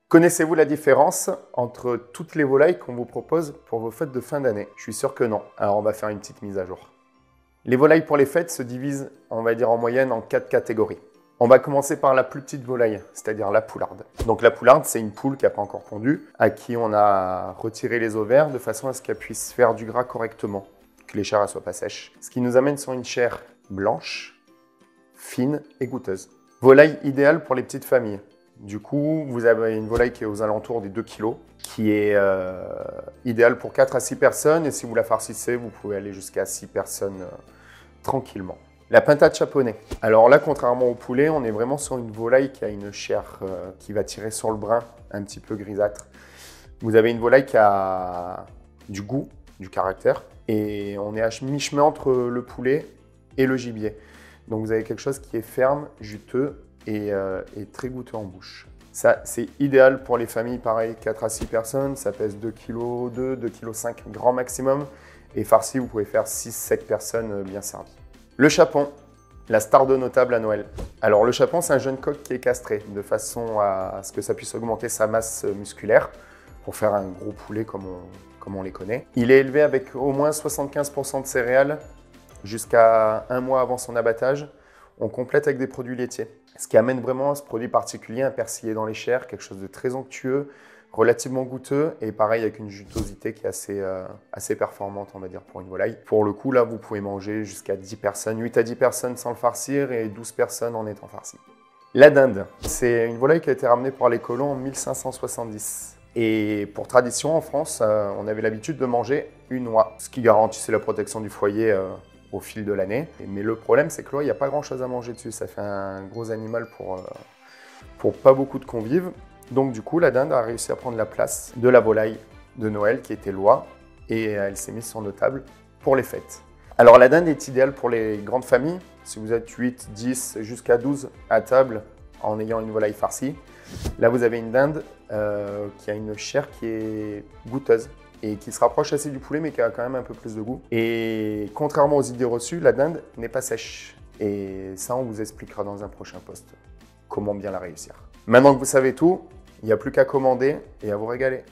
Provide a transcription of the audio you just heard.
Connaissez-vous la différence entre toutes les volailles qu'on vous propose pour vos fêtes de fin d'année? Je suis sûr que non. Alors on va faire une petite mise à jour. Les volailles pour les fêtes se divisent, on va dire en moyenne, en 4 catégories. On va commencer par la plus petite volaille, c'est-à-dire la poularde. Donc la poularde, c'est une poule qui n'a pas encore pondu, à qui on a retiré les ovaires de façon à ce qu'elle puisse faire du gras correctement, que les chairs ne soient pas sèches. Ce qui nous amène sur une chair blanche, fine et goûteuse. Volaille idéale pour les petites familles. Du coup, vous avez une volaille qui est aux alentours des 2 kg, qui est idéale pour 4 à 6 personnes. Et si vous la farcissez, vous pouvez aller jusqu'à 6 personnes tranquillement. La pintade chaponais. Alors là, contrairement au poulet, on est vraiment sur une volaille qui a une chair qui va tirer sur le brun, un petit peu grisâtre. Vous avez une volaille qui a du goût, du caractère. Et on est à mi-chemin entre le poulet et le gibier. Donc vous avez quelque chose qui est ferme, juteux et très goûteux en bouche. Ça, c'est idéal pour les familles, pareil, 4 à 6 personnes. Ça pèse 2,2 kg, 2,5 kg grand maximum. Et farci, vous pouvez faire 6-7 personnes bien servies. Le chapon, la star de notable à Noël. Alors le chapon, c'est un jeune coq qui est castré, de façon à ce que ça puisse augmenter sa masse musculaire pour faire un gros poulet comme on les connaît. Il est élevé avec au moins 75% de céréales jusqu'à un mois avant son abattage. On complète avec des produits laitiers. Ce qui amène vraiment ce produit particulier, un persillé dans les chairs, quelque chose de très onctueux, relativement goûteux et pareil avec une jutosité qui est assez performante, on va dire, pour une volaille. Pour le coup, là, vous pouvez manger jusqu'à 10 personnes, 8 à 10 personnes sans le farcir et 12 personnes en étant farcies. La dinde, c'est une volaille qui a été ramenée par les colons en 1570. Et pour tradition, en France, on avait l'habitude de manger une oie, ce qui garantissait la protection du foyer au fil de l'année. Mais le problème, c'est que l'oie, il n'y a pas grand-chose à manger dessus. Ça fait un gros animal pour pas beaucoup de convives. Donc du coup, la dinde a réussi à prendre la place de la volaille de Noël qui était l'oie et elle s'est mise sur nos tables pour les fêtes. Alors la dinde est idéale pour les grandes familles, si vous êtes 8, 10, jusqu'à 12 à table en ayant une volaille farcie. Là, vous avez une dinde qui a une chair qui est goûteuse et qui se rapproche assez du poulet mais qui a quand même un peu plus de goût. Et contrairement aux idées reçues, la dinde n'est pas sèche. Et ça, on vous expliquera dans un prochain post comment bien la réussir. Maintenant que vous savez tout, il n'y a plus qu'à commander et à vous régaler.